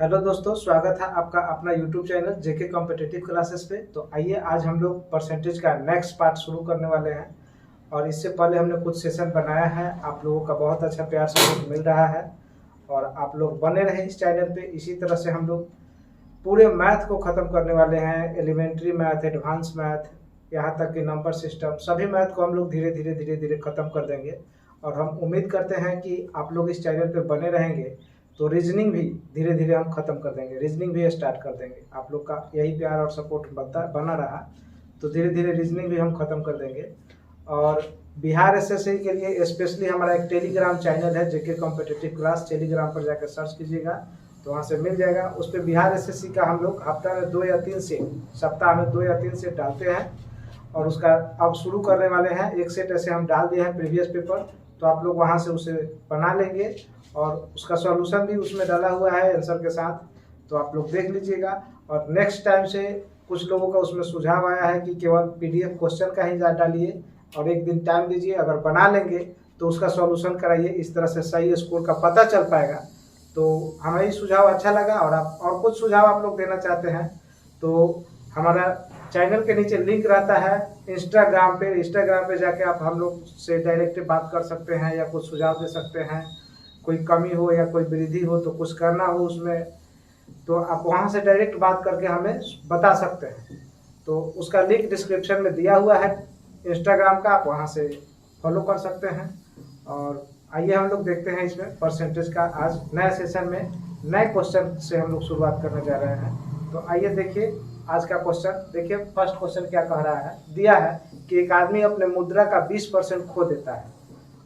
Hello दोस्तों, स्वागत है आपका अपना यूट्यूब चैनल जेके कॉम्पिटिटिव क्लासेस पे। तो आइए आज हम लोग परसेंटेज का नेक्स्ट पार्ट शुरू करने वाले हैं। और इससे पहले हमने कुछ सेशन बनाया है, आप लोगों का बहुत अच्छा प्यार सपोर्ट मिल रहा है और आप लोग बने रहे इस चैनल पे। इसी तरह से हम लोग पूरे मैथ को ख़त्म करने वाले हैं, एलिमेंट्री मैथ, एडवांस मैथ, यहाँ तक कि नंबर सिस्टम, सभी मैथ को हम लोग धीरे धीरे धीरे धीरे ख़त्म कर देंगे। और हम उम्मीद करते हैं कि आप लोग इस चैनल पे बने रहेंगे तो रीजनिंग भी धीरे धीरे हम खत्म कर देंगे, रीजनिंग भी स्टार्ट कर देंगे। आप लोग का यही प्यार और सपोर्ट बना रहा तो धीरे धीरे रीजनिंग भी हम खत्म कर देंगे। और बिहार एसएससी के लिए स्पेशली हमारा एक टेलीग्राम चैनल है, जेके कॉम्पिटिटिव क्लास। टेलीग्राम पर जाकर सर्च कीजिएगा तो वहाँ से मिल जाएगा। उस पर बिहार एसएससी का हम लोग हफ्ता में 2 या 3 सेट, सप्ताह में 2 या 3 सेट डालते हैं। और उसका अब शुरू करने वाले हैं, एक सेट ऐसे हम डाल दिए हैं प्रीवियस पेपर, तो आप लोग वहाँ से उसे बना लेंगे और उसका सॉल्यूशन भी उसमें डाला हुआ है आंसर के साथ, तो आप लोग देख लीजिएगा। और नेक्स्ट टाइम से कुछ लोगों का उसमें सुझाव आया है कि केवल पीडीएफ क्वेश्चन का ही डालिए और एक दिन टाइम दीजिए, अगर बना लेंगे तो उसका सॉल्यूशन कराइए, इस तरह से सही स्कोर का पता चल पाएगा। तो हमें ये सुझाव अच्छा लगा और आप और कुछ सुझाव आप लोग देना चाहते हैं तो हमारा चैनल के नीचे लिंक रहता है इंस्टाग्राम पे जाके आप हम लोग से डायरेक्ट बात कर सकते हैं या कुछ सुझाव दे सकते हैं। कोई कमी हो या कोई वृद्धि हो तो कुछ करना हो उसमें, तो आप वहां से डायरेक्ट बात करके हमें बता सकते हैं। तो उसका लिंक डिस्क्रिप्शन में दिया हुआ है इंस्टाग्राम का, आप वहां से फॉलो कर सकते हैं। और आइए हम लोग देखते हैं इसमें परसेंटेज का आज नए सेशन में नए क्वेश्चन से हम लोग शुरुआत करने जा रहे हैं। तो आइए देखिए आज का क्वेश्चन। देखिए फर्स्ट क्वेश्चन क्या कह रहा है, दिया है कि एक आदमी अपने मुद्रा का 20% खो देता है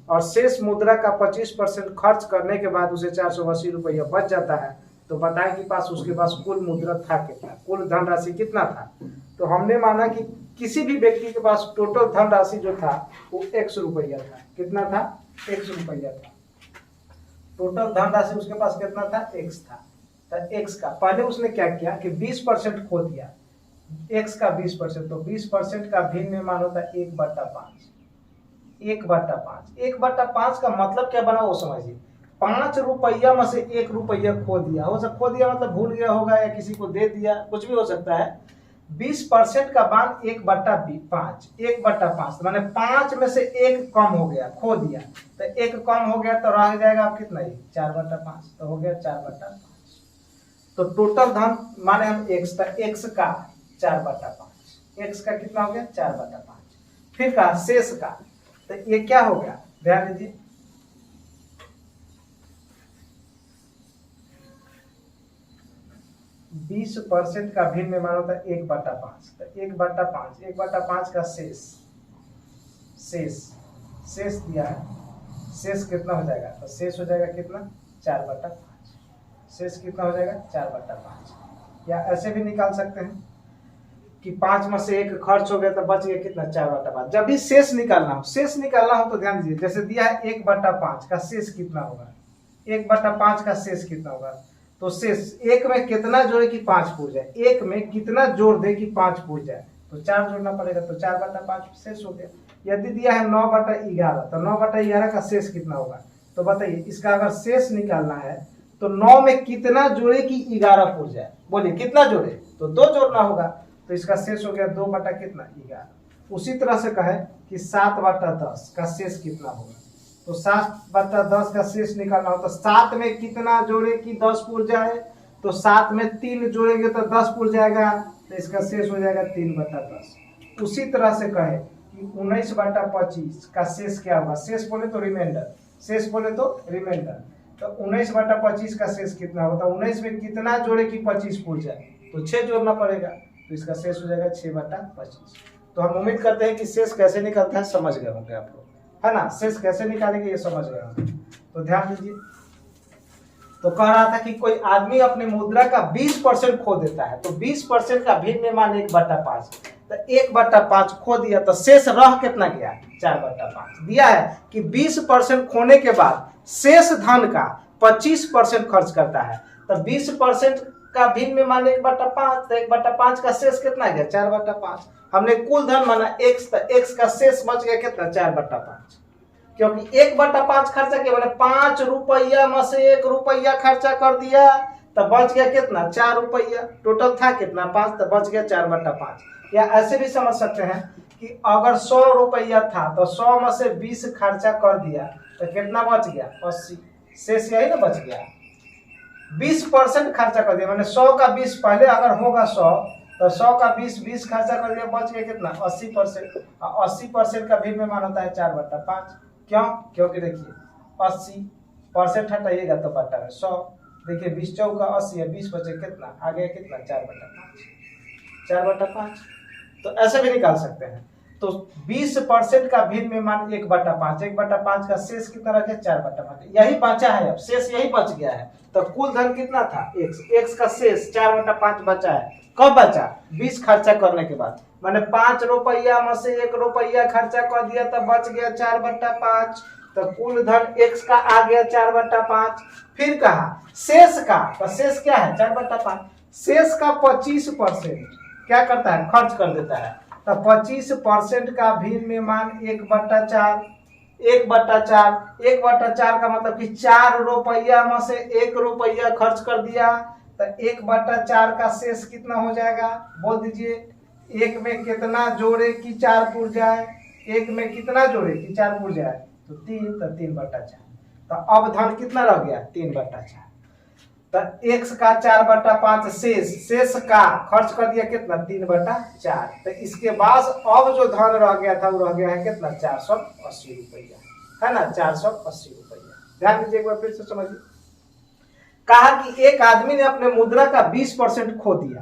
और शेष मुद्रा का 25% खर्च करने के बाद उसे 480 रुपया बच जाता है। तो बताएं कि उसके पास कुल मुद्रा था कितना, कुल धनराशि कितना था। तो हमने माना कि किसी भी व्यक्ति के पास टोटल धनराशि जो था वो x रुपया था। कितना था? x रुपया था। टोटल धनराशि उसके पास कितना था? x था। तो x का पहले उसने क्या किया कि 20% खो दिया, x का 20%, तो 20% का भिन्न मान होता है 1/5। 1/5, 1/5 का मतलब क्या बना वो समझिए। 5 रुपया में से 1 रुपया खो दिया, हो सकता खो दिया मतलब भूल गया होगा या किसी को दे दिया, कुछ भी हो सकता है। 20% का मान 1/5, 1/5 माने 5 में से 1 कम हो गया, खो दिया। तो 1 कम हो गया तो रह जाएगा आप कितना ही 4/5, तो हो गया 4/5। तो टोटल धन माने हम x का 4/5, x का कितना हो गया 4/5। फिर का शेष का, तो ये क्या हो गया ध्यान दीजिए, बीस % का भिन्न मान होता है 1/5। तो 1/5 का शेष दिया है, शेष कितना हो जाएगा? तो शेष हो जाएगा कितना 4/5। शेष कितना हो जाएगा 4/5। या ऐसे भी निकाल सकते हैं कि 5 में से 1 खर्च हो गया तो बच गया कितना 4/5। जब भी शेष निकालना हो तो ध्यान दीजिए, जैसे दिया है 1/5 का शेष कितना होगा, 1/5 का शेष कितना होगा। तो शेष 1 में कितना जोड़े कि 5 पूर जाए, 1 में कितना जोड़ दे कि 5 पूर जाए, तो 4 जोड़ना पड़ेगा, तो 4/5 शेष हो गया। यदि दिया है 9/11, तो 9/11 का शेष कितना होगा। तो बताइए इसका अगर शेष निकालना है तो 9 में कितना जोड़े कि 11 पूर जाए, बोलिए कितना जोड़े, तो 2 जोड़ना होगा। तो इसका शेष हो गया 2/11। उसी तरह से कहे कि 7/10 का शेष कितना होगा। तो 7/10 का शेष निकालना हो तो 7 में कितना जोड़े कि 10 पूर जाए, तो 7 में 3 जोड़ेंगे तो 10 पूर जाएगा, तो इसका शेष हो जाएगा 3/10। उसी तरह से कहे कि 19/25 का शेष क्या होगा, शेष बोले तो रिमाइंडर, तो 19/25 का शेष कितना होगा। तो 19 में कितना जोड़े कि 25 पूर जाए, तो 6 जोड़ना पड़ेगा, तो इसका शेष हो जाएगा 6/25। तो हम उम्मीद करते हैं कि शेष कैसे निकलता है समझ गए होंगे आप लोग, है ना। शेष कैसे निकालेंगे ये समझ गए होंगे, तो ध्यान दीजिए। तो कह रहा था कि कोई आदमी अपने मुद्रा का 20% खो देता है, तो 20% का भिन्न मान 1/5, तो 1/5 खो दिया तो शेष रह कितना गया 4/5। दिया है कि 20% खोने के बाद शेष धन का 25% खर्च करता है, तो 20% का भिन्न मान 1/5, तो 1/5 का शेष कितना गया 4/5। हमने कुल धन माना x, तो x का शेष बच गया कितना 4/5, क्योंकि 1/5 खर्चा किया मैंने 5 रुपया में से 1 रुपया खर्चा कर दिया, तो बच गया कितना 4 रुपया। टोटल था कितना 5, तो बच गया 4/5। या ऐसे भी समझ सकते हैं कि अगर 100 रुपया था तो 100 में से 20 खर्चा कर दिया तो कितना बच गया 80। शेष यही ना बच गया। 20% खर्चा कर दिया, मैंने 100 का 20 पहले अगर होगा 100 तो 100 का 20 खर्चा कर दिया, बच गया कितना 80%। 80% का भिन्न में मान होता है 4/5। क्यों? क्योंकि देखिए 80% हटाइएगा तो बटा में 100। देखिए 20 चौका 80 है, 20 बचे कितना आ गया कितना 4/5। 4/5 तो ऐसे भी निकाल सकते हैं। तो 20% का भिन्न में मान 1/5। 1/5 का शेष कितना रखे 4/5। यही बचा है, अब शेष यही बच गया है। तो कुल धन कितना था x। x का शेष 4/5 बचा है। कब बचा 20 खर्चा करने के बाद। मैंने 5 रुपया में से 1 रुपया खर्चा कर दिया तो बच गया 4/5। तो कुल धन x का आ गया 4/5। फिर कहा शेष का, तो शेष क्या है 4/5। शेष का 25% क्या करता है खर्च कर देता है। तो 25% का भिन्न में मान 1/4। 1/4 का मतलब कि 4 रुपया में से 1 रुपया खर्च कर दिया तो 1/4 का शेष कितना हो जाएगा बोल दीजिए। 1 में कितना जोड़े कि 4 पुर जाए। 1 में कितना जोड़े कि 4 पुर जाए तो 3, तो 3/4। तो अब धन कितना रह गया 3/4। तो x का 4/5 शेष का खर्च कर दिया कितना 3/4। तो इसके बाद अब जो धन रह गया था वो रह गया है कितना 480 रुपया, है ना 480 रुपया। ध्यान दीजिए एक बार फिर से समझिए। कहा कि एक आदमी ने अपने मुद्रा का 20% खो दिया।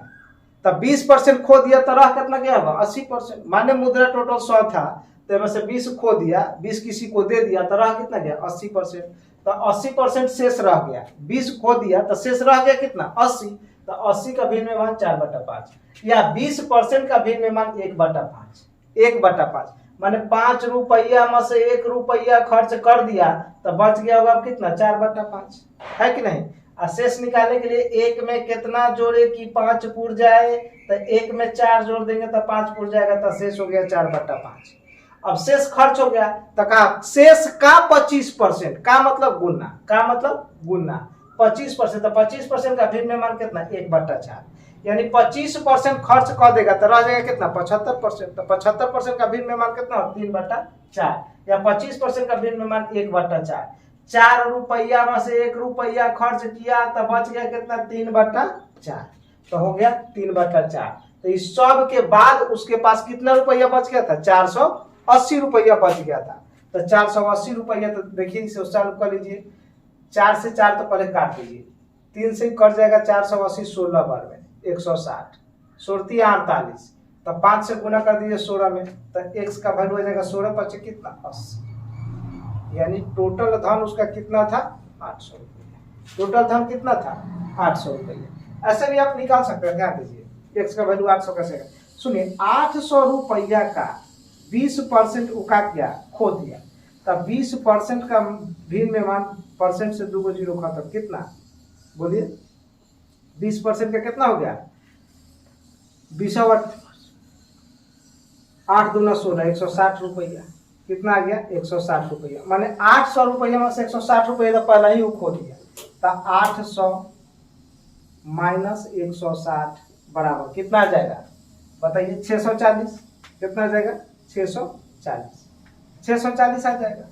तो 20% खो दिया तो रह कितना गया होगा 80%। माने मुद्रा टोटल 100 था तो में से 20 खो दिया, 20 किसी को दे दिया तो रह कितना गया 80%। तो 80% शेष रह गया। 20 खो दिया तो शेष रह गया कितना 80। तो 80 का भिन्न में मान 4/5 या 20% का भिन्न में मान 1/5। 1/5 माने 5 रुपया में से 1 रुपया खर्च कर दिया तो बच गया होगा कितना 4/5, है कि नहीं। शेष निकालने के लिए 1 में कितना जोड़े कि 5 पुर जाए तो 1 में 4 जोड़ देंगे तो 5 पुर जाएगा तो शेष हो गया 4/5। अब शेष खर्च हो गया तो कहा शेष का 25% का मतलब गुना, का मतलब गुना 25%। तो 25% का भिन्न में मान कितना 1/4 यानी 25% खर्च कर देगा तो रह जाएगा कितना 75%। तो 75% का भिन्न में मान कितना 3/4 या 25% का भिन्न में मान 1/4। 4 रुपया में से 1 रुपया खर्च किया तो बच गया कितना 3/4। तो हो गया 3/4। तो इस सब के बाद उसके पास कितना रुपया बच गया था 480 रुपया बच गया था। तो 480 रुपया, तो देखिए इसे चालू कर लीजिए। 4 से 4 तो पहले काट लीजिए, 3 से कट जाएगा 480 16 बार में 160 सोरती 48। तो 5 से गुना कर दीजिए 16 में तो x का वैल्यू हो जाएगा 16×5 कितना 80। यानी टोटल धन उसका कितना था 800 रुपया। टोटल धन कितना था 800 रुपया। ऐसे भी आप निकाल सकते हैं। ध्यान दीजिए x का वैल्यू 800 कैसे। सुनिए 800 रुपया का 20% उका क्या खो दिया। तब 20% का भिन्न में मान परसेंट से 2 जीरो खत्म कितना बोलिए। 20% का कितना हो गया 20 8 दूना 16 160 रुपया। कितना आ गया 160 रुपया। माने 800 रुपया में से 160 रुपया तो पहले ही वो खो दिया। तो 800 माइनस 160 बराबर कितना आ जाएगा बताइए 640। कितना आ जाएगा 640। 640 आ जाएगा,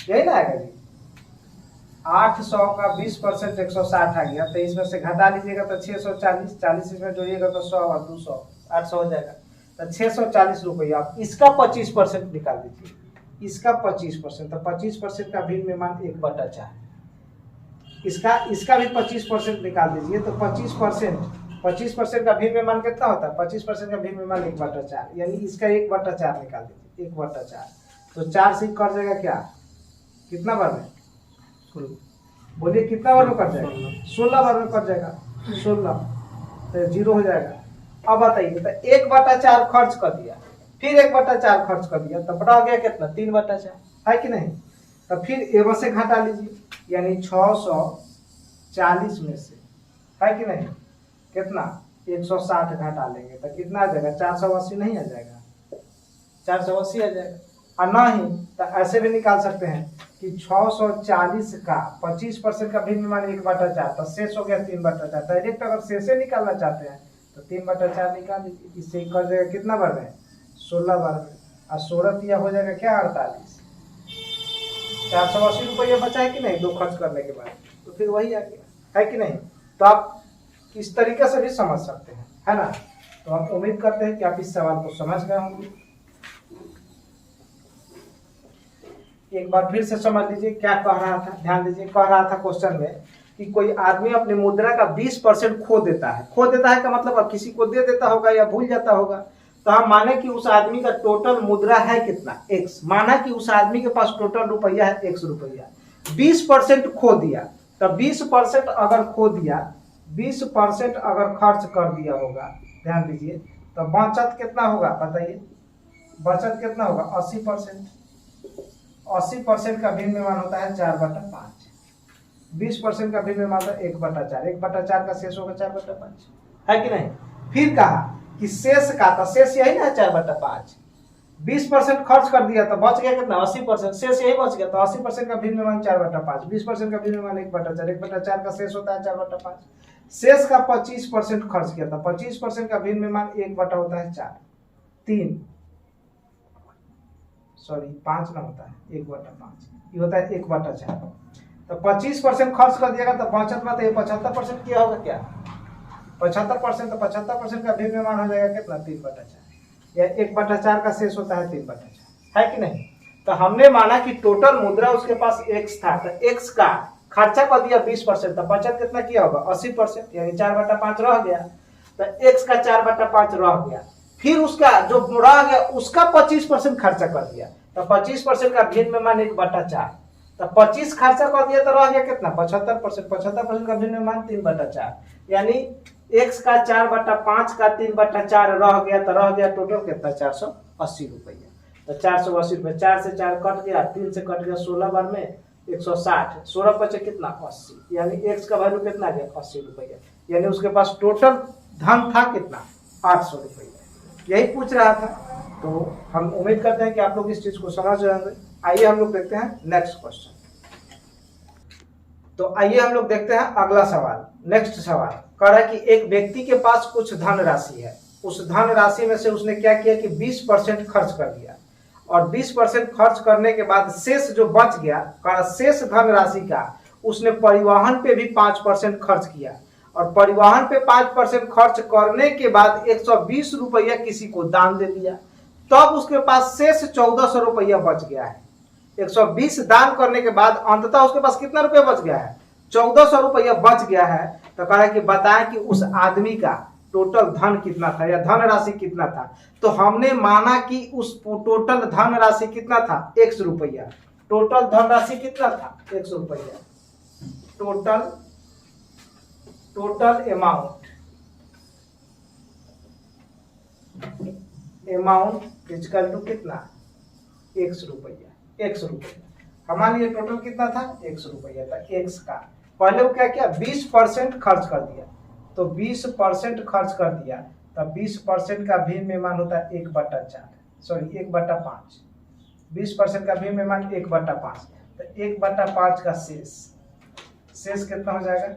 यही ना आएगा जी। 800 का 20% 160 आ गया। तो इसमें से घटा लीजिएगा तो 640, 40 इसमें जोड़िएगा तो 100 और 200 800 हो जाएगा। तो 640 रुपया। आप इसका 25% निकाल दीजिए, इसका 25%। तो 25% का भिन्न में मान 1/4। इसका भी 25% निकाल दीजिए तो 25% का भिन्न में मान कितना होता है 25% का भिन्न में मान 1/4 यानी इसका 1/4 निकाल दीजिए 1/4। तो 4 से कट जाएगा क्या कितना बार में बोलिए कितना बार में कट जाएगा 16 बार में कट जाएगा 16 तो 0 हो जाएगा। अब बताइए तो 1/4 खर्च कर दिया, फिर 1/4 खर्च कर दिया तब रह गया कितना 3/4, है कि नहीं। तो फिर एवं से घटा लीजिए यानी 640 में से, है कि नहीं, कितना 160 घटा लेंगे तो कितना आ जाएगा 480 नहीं आ जाएगा 480 आ जाएगा। और नहीं तो ऐसे भी निकाल सकते हैं कि 640 का 25% का भिन्न मान 1/4, तो शेष हो गया 3/4। डायरेक्ट अगर शेषे निकालना चाहते हैं तो 3/4 निकाल दीजिए। इससे कर देगा कितना बार में, 16 बार में, और 16 दिया हो जाएगा क्या 48। 480 रुपये बचा है कि नहीं दो खर्च करने के बाद, तो फिर वही आ गया है कि नहीं। तो आप इस तरीके से भी समझ सकते हैं, है ना। तो हम उम्मीद करते हैं कि आप इस सवाल को समझ गए होंगे। एक बार फिर से समझ लीजिए क्या कह रहा था, ध्यान दीजिए। कह रहा था क्वेश्चन में कि कोई आदमी अपनी मुद्रा का 20% खो देता है। खो देता है का मतलब अब किसी को दे देता होगा या भूल जाता होगा। तो हम माने कि उस आदमी का टोटल मुद्रा है कितना, x। माना कि उस आदमी के पास टोटल रुपया है x रुपया, 20% खो दिया। तो 20% अगर खो दिया, 20% अगर खर्च कर दिया होगा, ध्यान दीजिए, तो बचत कितना होगा बताइए। बचत कितना होगा 80%। 80% का भिन्न मान होता है 4/5। 20% का भिन्न मान होता है 1/4। 1/4 का शेष होगा 4/5, है कि नहीं। फिर कहा कि शेष का, तो शेष यही ना है 4/5। 20% खर्च कर दिया तो बच गया कितना 80%, शेष यही बच गया। तो 80% का भिन्न मान 4/5, 20% का भिन्न मान 1/4, 1/4 का शेष होता है 4/5। शेष का 25% खर्च किया था, 25% का भिन्न मान 1/4 होता है 4, 3 सॉरी 5 ना होता है 1/5, ये होता है 1/4। तो 25% खर्च कर दिएगा तो बचत में तो ये 75% किया होगा क्या 75%। तो 75% का भिन्न मान हो जाएगा कितना 3/4, या 1/4 का शेष होता है 3/4, है कि नहीं। तो हमने माना कि टोटल मुद्रा उसके पास x था, तो x का खर्चा कर दिया 20%, तो बचत कितना किया होगा 80%, यानी 4/5 रह गया। तो x का 4/5 रह गया। फिर उसका जो रह गया उसका 25% खर्चा कर दिया, तो 25% का भिन्न मान 1/4। तो 25 खर्चा कर दिया तो रह गया कितना 75%। 75% का भिन्न मान 3/4, यानी x का 4/5 का 3/4 रह गया। तो रह गया टोटल कितना 480 रुपया। तो 480 रुपये, 4 से 4 कट गया, 3 से कट गया, 16 बार में 160, 16 बचे कितना 80, यानी x का वैल्यू कितना गया 80 रुपया। यानी उसके पास टोटल धन था कितना 800 रुपया। यही पूछ रहा था। तो हम उम्मीद करते हैं कि आप लोग इस चीज को समझ रहे होंगे। आइए हम लोग देखते हैं नेक्स्ट क्वेश्चन। तो आइए हम लोग देखते हैं अगला सवाल। नेक्स्ट सवाल कह रहा है कि एक व्यक्ति के पास कुछ धन राशि है। उस धन राशि में से उसने क्या किया कि 20% खर्च कर दिया, और 20% खर्च करने के बाद शेष जो बच गया, शेष धन राशि का उसने परिवहन पे भी 5% खर्च किया, और परिवहन पे 5% खर्च करने के बाद 120 रुपया किसी को दान दे दिया। तब उसके पास शेष 1400 रुपया बच गया है। 120 दान करने के बाद अंततः उसके पास कितना रुपया बच गया है 1400 रुपया बच गया है। तो कह रहा है कि बताएं कि उस आदमी का टोटल धन कितना था या धन राशि कितना था। तो हमने माना कि उस टोटल धन राशि कितना था 100 रुपया। टोटल धन राशि कितना था 100 रुपया। टोटल अमाउंट इजकल टू कितना 100 रुपया। 100 रुपया हमारे लिए टोटल कितना था 100 रुपया था। x का पहले वो क्या किया 20% खर्च कर दिया। तो 20% खर्च कर दिया, तब 20% का भिन्न मान होता है 1/4, सॉरी 1/5। 20% का भिन्न मान 1/5। तो 1/5 का शेष कितना हो जाएगा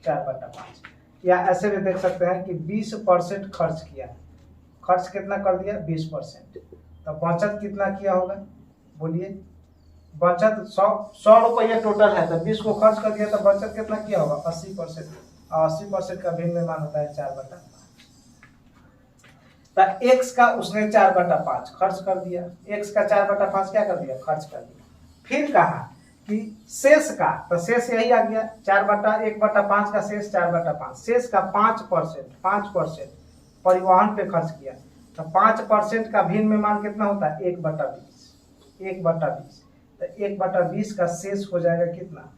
4/5। या ऐसे भी देख सकते हैं कि 20% खर्च किया, खर्च कितना कर दिया 20%। तो बचत कितना किया होगा बोलिए। बचत 100 रुपया टोटल है, तो 20 को खर्च कर दिया, तो बचत कितना किया होगा 80%। 80% का भिन्न मान होता है 4/5। तो x का उसने 4/5 खर्च कर दिया। x का 4/5 क्या कर दिया खर्च कर दिया। फिर कहा कि शेष का, तो शेष यही आ गया 1/5 का शेष 4/5। शेष का 5% परिवहन पे खर्च किया। तो 5% का भिन्न मान कितना होता है 1/20। 1/20 तो 1/20 का शेष हो जाएगा कितना,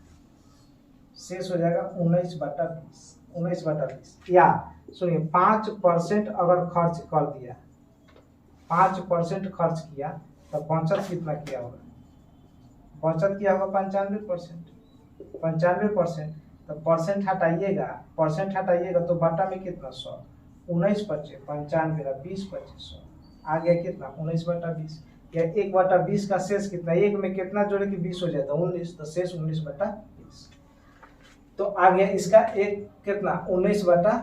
शेष हो जाएगा 19/20। या सुनिए 5% अगर खर्च कर दिया, 5% खर्च किया, तो बचत कितना किया होगा, बचत किया होगा 95%। तो परसेंट हटाइएगा तो बटा में कितना 100, 19 बचे 95 20 25 100 आ गया कितना 19/20। या 1/20 का शेष कितना, एक में कितना जोड़े कि 20 हो जाता है 19, तो शेष 19/20। तो आ गया इसका एक कितना 19/20।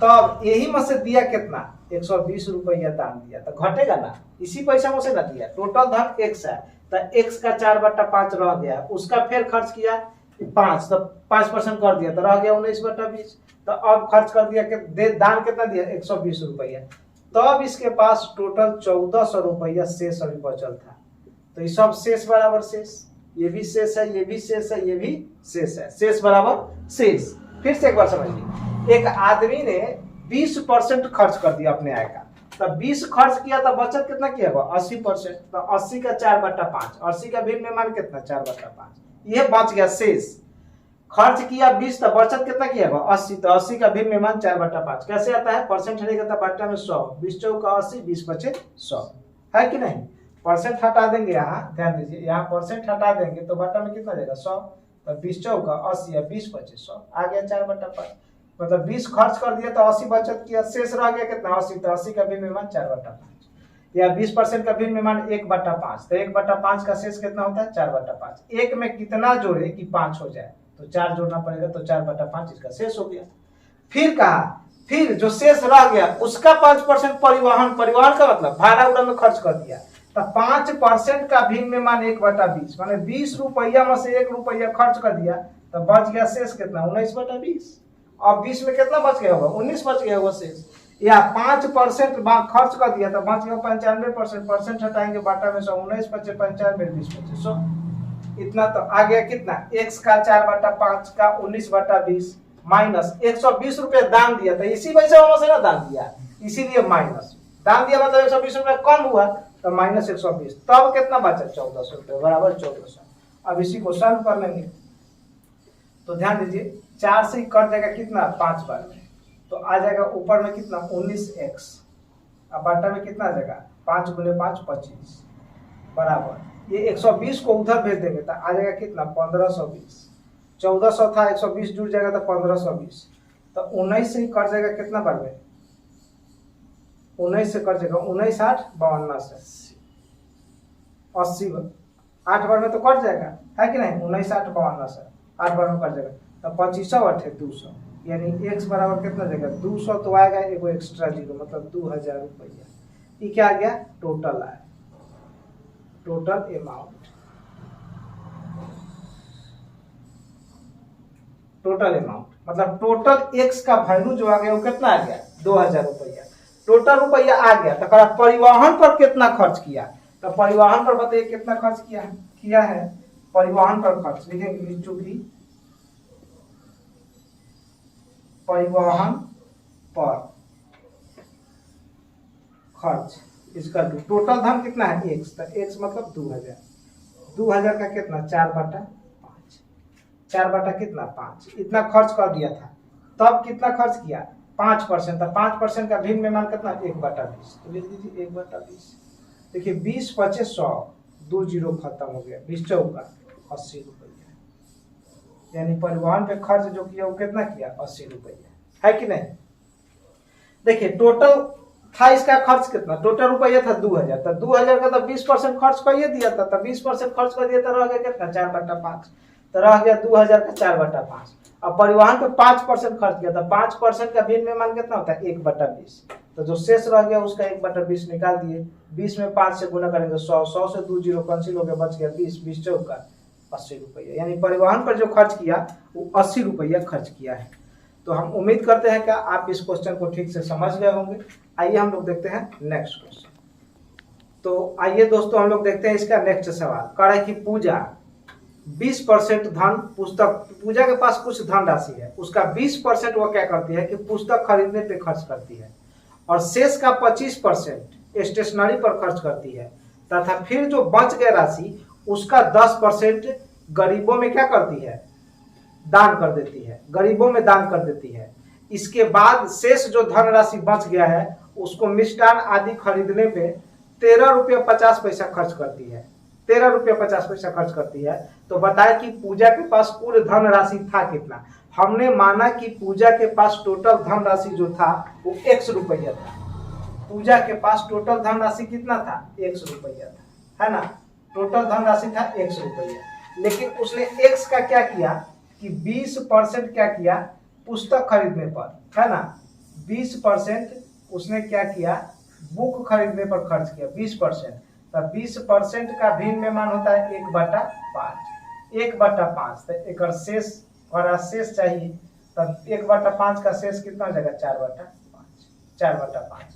तब यही में से दिया कितना 120 रुपया दान दिया, तो घटेगा ना, इसी पैसा में से ना दिया। टोटल धन x है, तो x का 4/5 रह गया, उसका फिर खर्च किया 5, तो 5% कर दिया, तो रह गया 19/20। तो अब खर्च कर दिया कि दान कितना दिया 120 रुपया, तब इसके पास टोटल 1400 रुपया शेष अभी बचल था। तो ये सब शेष बराबर शेष, ये भी शेष है, ये भी शेष है, ये भी शेष है, शेष बराबर शेष। फिर से एक बार समझिए, एक आदमी ने 20% खर्च कर दिया अपने आय का, तो 20 खर्च किया तो बचत कितना किया होगा 80%, तो 80 का 4/5, 80 का भिन्न में मान कितना 4/5, ये बच गया शेष। खर्च किया 20 तो बचत कितना किया होगा 80, तो 80 का भिन्न में मान 4/5। कैसे आता है, परसेंट हटेगा तो बट्टा में 100, 20 चौका 80, 20 बचे 100, है कि नहीं। परसेंट हटा देंगे, यहाँ ध्यान दीजिए, यहाँ परसेंट हटा देंगे तो बट्टा में कितना जाएगा 100, तो 20 चौका 80 या 20 बचे 100, आ गया 4/5। मतलब 20 खर्च कर दिया तो 80 बचत किया, शेष रह गया कितना 80, तो 80 का भिन्न में मान 4/5, या 20% का भिन्न में मान 1/5, तो 1/5 का शेष कितना होता है 4/5। एक में कितना जोड़े कि 5 हो जाए, तो 4 जोड़ना पड़ेगा, तो 4/5 इसका शेष हो गया। फिर कहा, फिर जो शेष रह गया उसका 5% परिवहन का मतलब भाड़ा उड़ा में खर्च कर दिया, तो 5% का भिन्न में मान 1/20, माने 20 रुपया में से 1 रुपया खर्च कर दिया, तो बच गया शेष कितना 19/20। अब 20 में कितना बच गया होगा 19 बच गया होगा शेष, या 5% खर्च कर दिया तो बच गया 95%, परसेंट हटाएंगे बाटा में 100, 19 बचे 95, 20 बचे 100। इतना तो आ गया कितना x का 4/5 का 19/20 माइनस 120 रुपये दान दिया, तो इसी पैसे से ना दान दिया, इसीलिए माइनस दान दिया, मतलब 120 रुपये कम हुआ, तो -120, तब कितना बचा 1400 रुपये बराबर 1400। अब इसी को सॉल्व कर लेंगे, तो ध्यान दीजिए 4 से कट जाएगा कितना 5 बार में, तो आ जाएगा ऊपर में कितना 19x, अब बाटा में कितना आ जाएगा 5 × 5 25 बराबर, ये 120 को उधर भेज देंगे तो आ जाएगा कितना 1520। 1400 था 120 जुड़ जाएगा तो 1520, तो 19 से ही कट जाएगा कितना बार में 19 से कट जाएगा 19 8 52 से 80, 8 बार में तो कट जाएगा, है कि नहीं, 19 8 52 से 8 बार में कट जाएगा, तो 2500 8 200, यानी x बराबर कितना जाएगा 200, तो आएगा एगो एक्स्ट्रा जीरो, मतलब 2000 रुपया। ये क्या आ गया टोटल आया, टोटल अमाउंट, टोटल अमाउंट मतलब टोटल x का वैल्यू जो आ गया वो कितना आ गया 2000 रुपया, टोटल रुपया आ गया। तो परिवहन पर कितना खर्च किया, तो परिवहन पर बताइए कितना खर्च किया है परिवहन पर खर्च लिखेंगे, चूंकि परिवहन पर खर्च इसका टोटल धन कितना है x, तो x मतलब 2000, 2000 का कितना 4/5, 4/ कितना 5, इतना खर्च कर दिया था। तब कितना खर्च किया 5%, तो 5% का भिन्न में मान कितना 1/20, तो लिख दीजिए 1/20। देखिए 20 बचे 100, 2 जीरो खत्म हो गया, 20 चौका 80 रुपया, यानी परिवहन पे खर्च जो किया वो कितना किया 80 रुपया, है कि नहीं। देखिए टोटल था इसका खर्च कितना, टोटल रुपया था 2000, तो 2000 का तो 20% खर्च कर दिया था, तो 20% खर्च कर दिया तो रह गया कितना 4/5, तो रह गया 2000 का 4/5। अब परिवहन पे 5% खर्च किया, तो 5% का भिन्न में मान कितना होता है 1/20, तो जो शेष रह गया उसका 1/20 निकाल दिए, 20 में 5 से गुना करेंगे 100, 100 से 2 जीरो कैंसिल हो गया, बच गया 20, 20 चौका 80 रुपया, यानी परिवहन पर जो खर्च किया वो 80 रुपया खर्च किया है। तो हम उम्मीद करते हैं कि आप इस क्वेश्चन को ठीक से समझ गए होंगे। आइए हम लोग देखते हैं नेक्स्ट क्वेश्चन। तो आइए दोस्तों हम लोग देखते हैं इसका नेक्स्ट सवाल। कह रहा है कि पूजा 20% धन पुस्तक, पूजा के पास कुछ धन राशि है, उसका 20% वो क्या करती है कि पुस्तक खरीदने पे खर्च करती है, और शेष का 25% स्टेशनरी पर खर्च करती है, तथा फिर जो बच गया राशि उसका 10% गरीबों में क्या करती है दान कर देती है, गरीबों में दान कर देती है। इसके बाद शेष जो धन राशि बच गया है उसको मिष्ठान आदि खरीदने पे 13 रुपया 50 पैसा खर्च करती है, 13 रुपया 50 पैसा खर्च करती है। तो बताए कि पूजा के पास कुल धन राशि था कितना। हमने माना कि पूजा के पास टोटल धन राशि जो था वो x रुपया था, पूजा के पास टोटल धनराशि कितना था, 100 रुपया था, है ना। टोटल धनराशि था 100 रुपया, लेकिन उसने x का क्या किया कि 20% क्या किया पुस्तक खरीदने पर, है ना। 20% उसने क्या किया बुक खरीदने पर खर्च किया 20%। तो 20% का भिन्न में मान होता है 1/5। 1/5 तो एक शेष और शेष चाहिए, तब 1/5 का शेष कितना हो जाएगा 4/5। 4/5।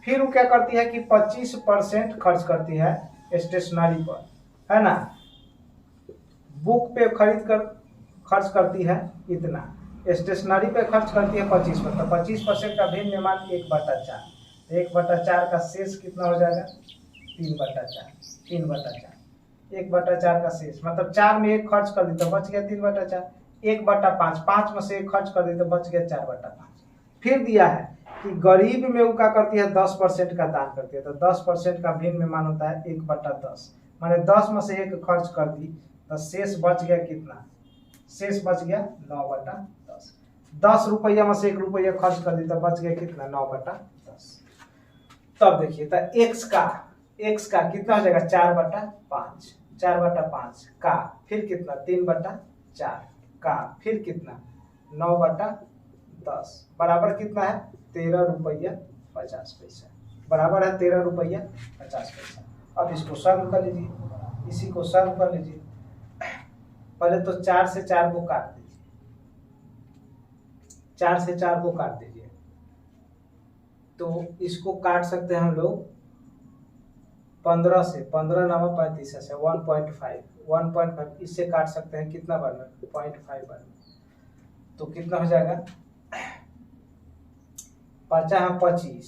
फिर वो क्या करती है कि 25% खर्च करती है स्टेशनरी पर, है ना। बुक पे खरीद कर खर्च करती है इतना, स्टेशनरी पे खर्च करती है 25%। तो 25% का भिन्न मान 1/4। 1/4 का शेष कितना हो जाएगा 3/4। 3/4 1/4 का शेष मतलब 4 में 1 खर्च कर दी तो बच गया 3/4। 1/5 5 में से 1 खर्च कर दी तो बच गया 4/5। फिर दिया है कि गरीब में वो क्या करती है 10% का दान करती है। तो 10% का भिन्न में मान होता है 1/10। माने 10 में से 1 खर्च कर दी तो शेष बच गया कितना, शेष बच गया 9/10। 10 रुपया में से 1 रुपया खर्च कर दी तो बच गया कितना 9/10। तब देखिए तो x का कितना हो जाएगा 4/5। 4/5 का फिर कितना 3/4 का फिर कितना 9/10 बराबर कितना है 13 रुपया 50 पैसा। बराबर है 13 रुपया 50 पैसा। अब इसको सॉल्व कर लीजिए, इसी को सॉल्व कर लीजिए। पहले तो 4 से 4 को काट दीजिए, 4 से 4 को काट दीजिए। तो इसको काट सकते हैं हम लोग 15 से, 15 9 35 से 1.5 इससे काट सकते हैं कितना बार में 0.5 बार में। तो कितना हो जाएगा 25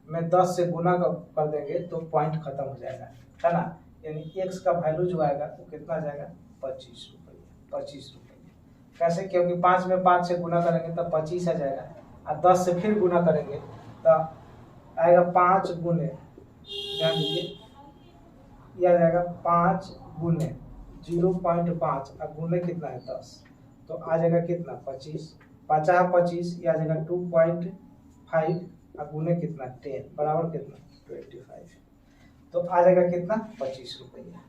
में 10 से गुना कर देंगे तो पॉइंट खत्म हो जाएगा, है ना। यानी x का वैल्यू जो आएगा वो कितना जाएगा 25 रुपया। 25 रुपया कैसे, क्योंकि 5 में 5 से गुना करेंगे तो 25 आ जाएगा, और 10 से फिर गुना करेंगे तो आएगा 5 गुने, ध्यान दीजिए यह आ जाएगा 5 गुने 0.5 और गुने कितना है 10, तो आ जाएगा कितना 25। 25 यह आ जाएगा 2.5 और गुने कितना 10 बराबर कितना 25। तो आ जाएगा कितना 25 रुपया।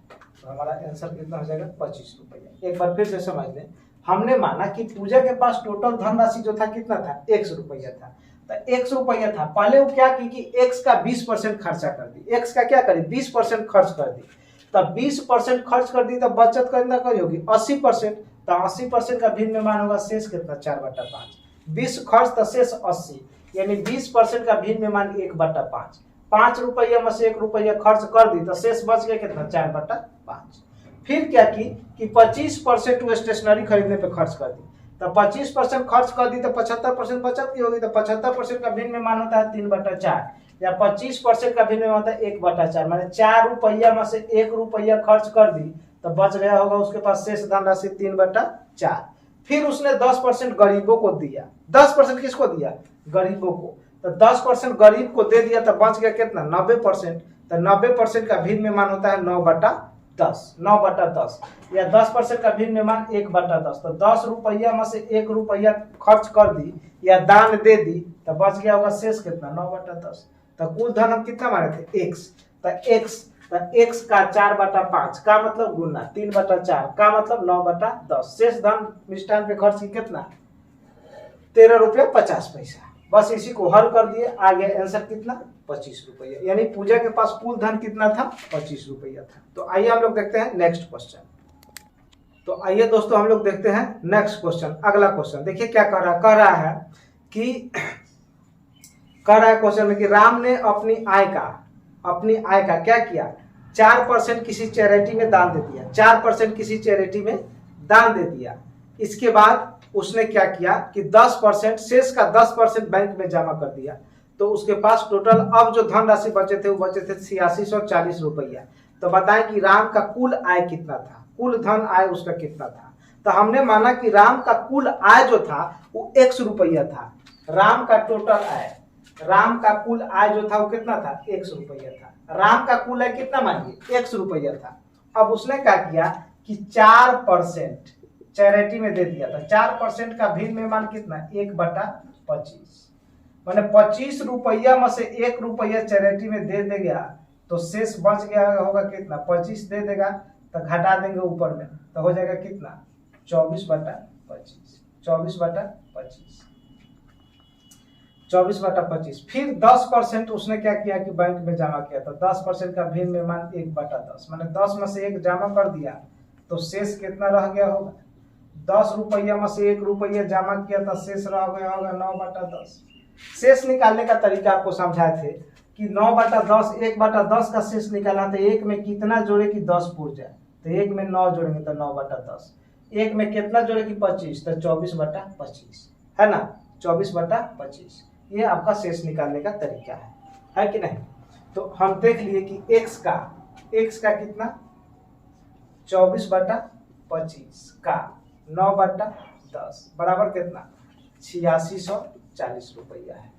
तो हमारा आंसर कितना हो जाएगा 25 रुपया। एक बार फिर से समझ लें, हमने माना कि पूजा के पास टोटल धनराशि जो था कितना था 100 रुपया था। तो 100 रुपया था, पहले वो क्या की कि x का 20% खर्चा कर दी, x का क्या करी 20% खर्च कर दी। तब 20% खर्च कर दी तो बचत कितना करी होगी 80%। तो 80% का भिन्न मान होगा शेष कितना 4/5। 20 खर्च तो शेष 80, यानी 20% का भिन्न मान 1/5। 5 रुपया में से 1 रुपया खर्च कर दी तो शेष बच गया कितना 4/5। फिर क्या की कि 25% वो स्टेशनरी खरीदने पे खर्च कर दी। तो 25% खर्च कर दी तो 75% बचत की होगी। तो 75% का भिन्न में मान होता है 3/4, या 25% का भिन्न में होता है 1/4। माने 4 रुपया में से 1 रुपया खर्च कर दी तो बच गया होगा उसके पास शेष धनराशि 3/4। फिर उसने 10% गरीबों को दिया। 10% किसको दिया गरीबों को। तो 10% गरीब को दे दिया तो बच गया कितना 90%। तो 90% का भिन्न में मान होता है 9/10। 9/10 या 10% का भिन्न में मान 1/10। तो 10 रुपया में से 1 रुपया खर्च कर दी या दान दे दी तो बच गया होगा शेष कितना 9/10। तो कुल धन हम कितना माने थे x। तो x का 4/5 का मतलब गुना 3/4 का मतलब 9/10। शेष धन मिष्ठान पे खर्च की कितना 13 रुपया 50 पैसा। बस इसी को हल कर दिए, आ गया आंसर कितना 25 रुपया। यानी पूजा के पास कुल धन कितना था 25 रुपया था। तो आइए हम लोग देखते हैं नेक्स्ट क्वेश्चन। तो आइए दोस्तों हम लोग देखते हैं नेक्स्ट क्वेश्चन। अगला क्वेश्चन देखिए क्या कह रहा है कि क्वेश्चन में कि राम ने अपनी आय का क्या किया 4% किसी चैरिटी में दान दे दिया। 4% किसी चैरिटी में दान दे दिया। इसके बाद उसने क्या किया कि 10% शेष का 10% बैंक में जमा कर दिया। तो उसके पास टोटल अब जो धनराशि बचे थे वो बचे थे 8640 रुपया। तो बताएं कि राम का कुल आय कितना था, कुल धन आय उसका कितना था। तो हमने माना कि राम का कुल आय जो था वो 100 रुपया था। राम का टोटल आय, राम का कुल आय जो था वो कितना था 100 रुपया था। राम का कुल आय कितना मानिए 100 रुपया था। अब उसने क्या किया कि 4% चैरिटी में दे दिया था। 4% का भिन्न में मान कितना 1/25। मैंने 25 रुपया में से 1 रुपया चैरिटी में दे देगा तो शेष बच गया होगा कितना, 25 दे देगा तो घटा देंगे ऊपर में तो हो जाएगा कितना 24/25, 24/25, 24/25। फिर 10% उसने क्या किया कि बैंक में जमा किया, तो 10% का भिन्न में मान 1/10, मैंने 10 में से 1 जमा कर दिया तो शेष कितना रह गया होगा, 10 रुपया में से 1 रुपया जमा किया तो शेष रह गया होगा 9/10। शेष निकालने का तरीका आपको समझाए थे कि 9/10, 1/10 का शेष निकालना तो 1 में कितना जोड़े कि 10 पूर जाए, तो 1 में 9 जोड़ेंगे तो 9/10, 1 में कितना जोड़े कि 25 तो 24/25 है ना, 24/25। ये आपका शेष निकालने का तरीका है कि नहीं। तो हम देख लिए कि x का कितना 24/25 का 9/10 बराबर कितना 8640 रुपया है।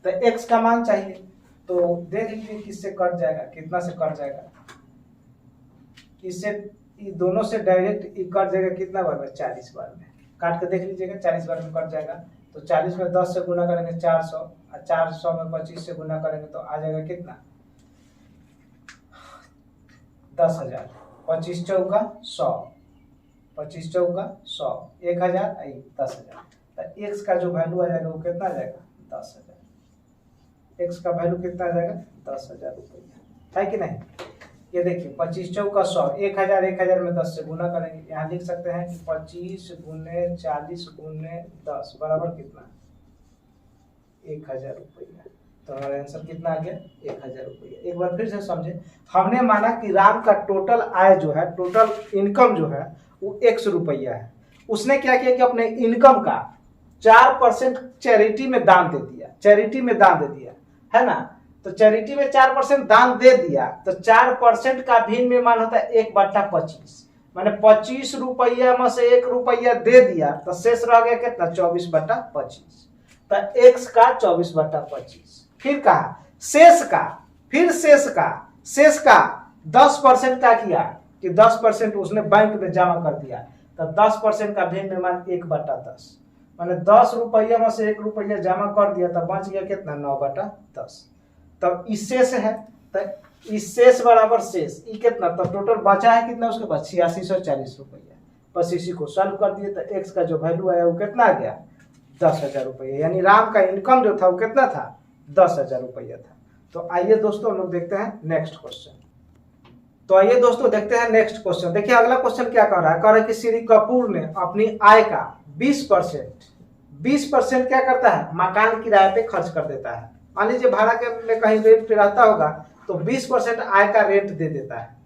तो x का मान चाहिए तो देख लीजिए किससे कट जाएगा, कितना से कट जाएगा, इससे दोनों से डायरेक्ट कट जाएगा कितना बार में, 40 बार में। काट के देख लीजिएगा 40 बार में कट जाएगा तो 40 में 10 से गुना करेंगे 400 और 400 में 25 से गुना करेंगे तो आ जाएगा कितना 10,000। 25 चौका 100, 25 चौका 100, 1000 10,000। तो x का जो वैल्यू आ जाएगा वो कितना आ जाएगा 10,000। x का वैल्यू कितना आ जाएगा 10,000 रुपया, है कि नहीं। ये देखिए 25 चौका 100, 1000, 1000 में 10 से गुना करेंगे, यहाँ लिख सकते हैं कि 25 गुने 40 गुने 10 बराबर कितना 1000 रुपया। तो हमारा आंसर कितना आ गया 1000 रुपया। एक बार फिर से समझे, हमने माना कि राम का टोटल आय जो है, टोटल इनकम जो है वो 100 रुपया है। उसने क्या किया कि अपने इनकम का 4% चैरिटी में दान दे दिया, चैरिटी में दान दे दिया है ना। तो चैरिटी में 4% दान दे दिया तो 4% का भिन्न में मान होता है 1/25, मैंने 25 रुपया में से 1 रुपया दे दिया तो शेष रह गया कितना 24/25। तो x का 24/25। फिर कहा शेष का, फिर शेष का 10% का किया कि 10% उसने बैंक में जमा कर दिया तो 10% का भिन्न में मान 1/10, मैंने 10 रुपया में से 1 रुपया जमा कर दिया तो बच गया कितना 9/10। तब इस शेष है तो इस शेष बराबर शेष ई कितना, तो टोटल बचा है कितना उसके पास 8640 रुपया। बस इसी को सॉल्व कर दिए तो x का जो वैल्यू आया वो कितना आ गया 10,000 रुपया, यानी राम का इनकम जो था वो कितना था 10,000 रुपया था। तो आइए दोस्तों हम लोग देखते हैं नेक्स्ट क्वेश्चन। तो आइए दोस्तों देखते हैं नेक्स्ट क्वेश्चन। देखिए अगला क्वेश्चन क्या कह रहा है, कह रहा है कि श्री कपूर ने अपनी आय का 20% क्या करता है मकान किराए पे खर्च कर देता है। मान लीजिए भाड़ा के में कहीं रेंट पे रहता होगा तो 20% आय का रेंट दे देता है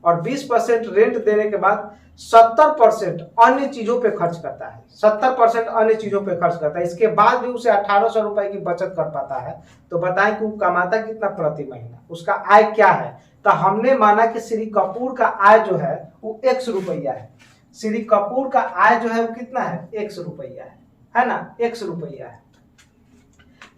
और 20% रेंट देने के बाद 70% अन्य चीजों पे खर्च करता है, 70% अन्य चीजों पे खर्च करता है। इसके बाद भी उसे 1800 रुपए की बचत कर पाता है। तो बताएं कि वो कमाता कितना प्रति महीना, उसका आय क्या है। तो हमने माना कि श्री कपूर का आय जो है वो 100 रुपया है। श्री कपूर का आय जो है वो कितना है 100 रुपया है ना, 100 रुपया है।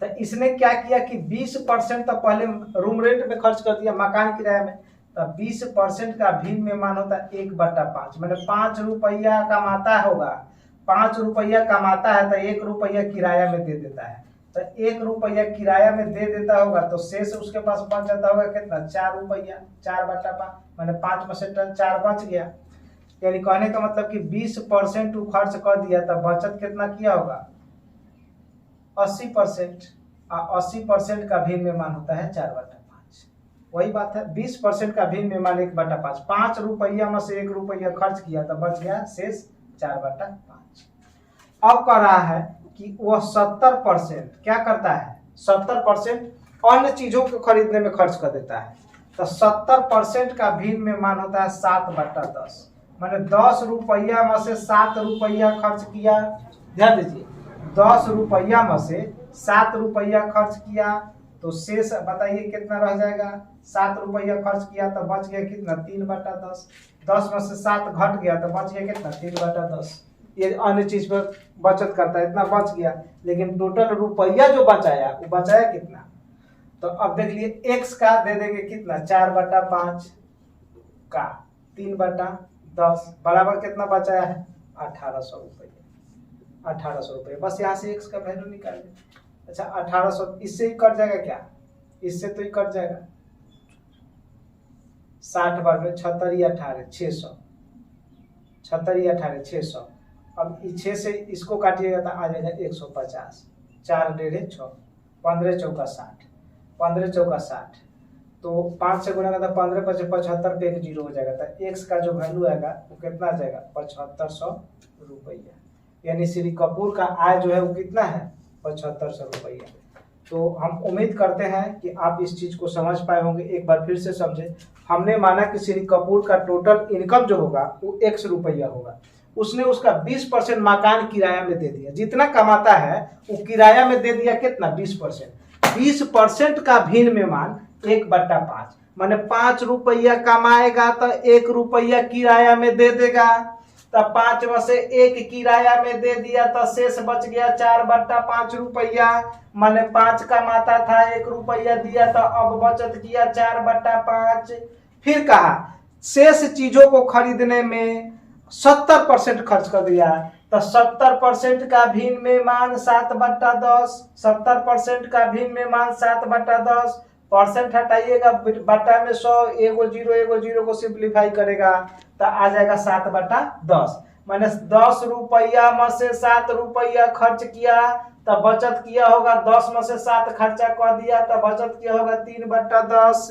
तो इसने क्या किया कि 20% तो पहले रूम रेंट में खर्च कर दिया, मकान किराए में। तो 20% का भिन्न में मान होता है 1/5, मैंने 5 रुपया कमाता होगा, 5 रुपया कमाता है तो 1 रुपया किराया में दे देता है। तो 1 रुपया किराया में दे देता होगा तो शेष उसके पास बच जाता होगा कितना 4 रुपया, 4/5, मैंने 5 में से 4 बच गया। यानी कहने का मतलब कि 20% खर्च कर दिया तो बचत कितना किया होगा 80%। 80% का भिन्न में मान होता है 4/5। वही बात है, 20% का भिन्न में मान 1/5, 5 रुपया में से 1 रुपया खर्च किया तो बच गया शेष 4/5। अब कह रहा है कि वह 70% क्या करता है, 70% अन्य चीजों को खरीदने में खर्च कर देता है। तो 70% का भिन्न में मान होता है 7/10, मैंने 10 रुपया में से 7 रुपया खर्च किया। ध्यान दीजिए 10 रुपया में से 7 रुपया खर्च किया तो शेष बताइए कितना रह जाएगा। 7 रुपया खर्च किया तो बच गया कितना 3/10, 10 में से 7 घट गया तो बच गया कितना 3/10। ये अन्य चीज पर बचत करता है, इतना बच गया। लेकिन टोटल रुपया जो बचाया वो बचाया कितना। तो अब देख लिए x का दे देंगे कितना 4/5 का 3/10 बराबर कितना बचाया है 1800 रुपये, 1800 रुपये। बस यहाँ से x का वैल्यू निकाल लें। अच्छा 1800 इससे ही कट जाएगा क्या, इससे तो ही कट जाएगा। 60 बार में 76 या 18 600, 76 या 18 600। अब 6 से इसको काटिएगा तो आ जाएगा 150, 4 डेढ़े 6, 15 चौका 60, 15 चौका 60, तो 5 से गुणा करता 15 पचे 75 पे एक जीरो हो जाएगा, तो एक्स का जो वैल्यू आएगा वो कितना आ जाएगा 7500 रुपया। यानी श्री कपूर का आय जो है वो कितना है 7500 रुपया। तो हम उम्मीद करते हैं कि आप इस चीज को समझ पाए होंगे। एक बार फिर से समझे, हमने माना कि श्री कपूर का टोटल इनकम जो होगा वो x रुपया होगा, उसने उसका 20% मकान किराया में दे दिया, जितना कमाता है वो किराया में दे दिया कितना 20%। 20% का भिन्न में मान 1/5 माने 5 रुपया कमाएगा तो 1 रुपया किराया में दे देगा, तब 5 में से 1 किराया में दे दिया तो शेष बच गया 4/5 रुपया, माने 5 कमाता था 1 रुपया दिया तो अब बचत किया 4/5। फिर कहा शेष चीजों को खरीदने में 70% खर्च कर दिया, तो 70% का भिन्न में मान 7/10, 70% का भिन्न में मान 7/10, परसेंट हटाइएगा बट्टा में 100, एगो जीरो को सिंप्लीफाई करेगा तो आ जाएगा 7/10, माइनस 10 रुपया में से 7 रुपया खर्च किया तो बचत किया होगा 10 में से 7 खर्चा कर दिया तो बचत किया होगा 3/10,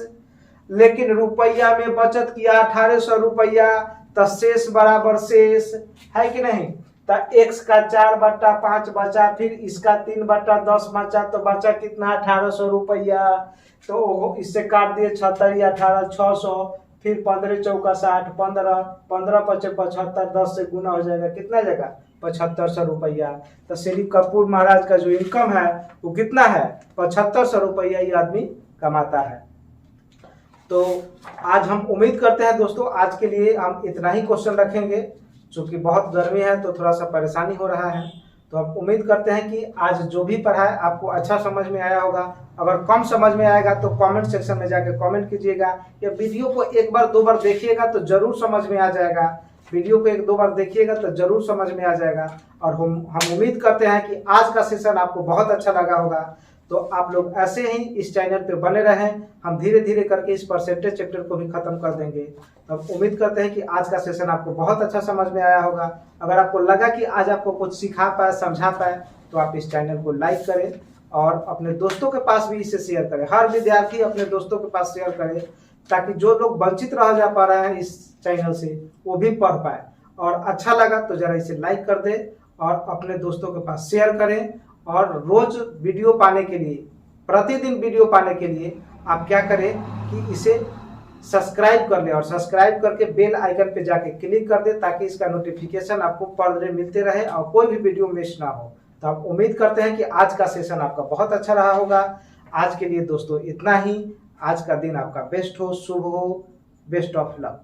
लेकिन रुपया में बचत किया 1800 रुपया, तो शेष बराबर शेष है कि नहीं, तो x का 4/5 बचा, फिर इसका 3/10 बचा, तो बचा कितना 1800 रुपया। तो इससे काट दिए 76 या 18 600, फिर 15 चौका 60, 15 15 पचे 75, 10 से गुना हो जाएगा, कितना आ जाएगा 7500 रुपया। तो श्री कपूर महाराज का जो इनकम है वो कितना है 7500 रुपया ये आदमी कमाता है। तो आज हम उम्मीद करते हैं दोस्तों, आज के लिए हम इतना ही क्वेश्चन रखेंगे, चूंकि बहुत गर्मी है तो थोड़ा सा परेशानी हो रहा है। तो हम उम्मीद करते हैं कि आज जो भी पढ़ा है आपको अच्छा समझ में आया होगा। अगर कम समझ में आएगा तो कमेंट सेक्शन में जाके कमेंट कीजिएगा, या वीडियो को एक बार दो बार देखिएगा तो जरूर समझ में आ जाएगा। वीडियो को एक दो बार देखिएगा तो जरूर समझ में आ जाएगा। और हम उम्मीद करते हैं कि आज का सेशन आपको बहुत अच्छा लगा होगा। तो आप लोग ऐसे ही इस चैनल पे बने रहें, हम धीरे धीरे करके इस परसेंटेज चैप्टर को भी खत्म कर देंगे। तो हम उम्मीद करते हैं कि आज का सेशन आपको बहुत अच्छा समझ में आया होगा। अगर आपको लगा कि आज आपको कुछ सिखा पाए, समझा पाए, तो आप इस चैनल को लाइक करें और अपने दोस्तों के पास भी इसे शेयर करें। हर विद्यार्थी अपने दोस्तों के पास शेयर करे, ताकि जो लोग वंचित रह जा पा रहे हैं इस चैनल से वो भी पढ़ पाए। और अच्छा लगा तो जरा इसे लाइक कर दे और अपने दोस्तों के पास शेयर करें। और रोज वीडियो पाने के लिए, प्रतिदिन वीडियो पाने के लिए आप क्या करें कि इसे सब्सक्राइब कर ले और सब्सक्राइब करके बेल आइकन पे जाके क्लिक कर दे, ताकि इसका नोटिफिकेशन आपको पर डे मिलते रहे और कोई भी वीडियो मिस ना हो। तो हम उम्मीद करते हैं कि आज का सेशन आपका बहुत अच्छा रहा होगा। आज के लिए दोस्तों इतना ही। आज का दिन आपका बेस्ट हो, शुभ हो, बेस्ट ऑफ लक।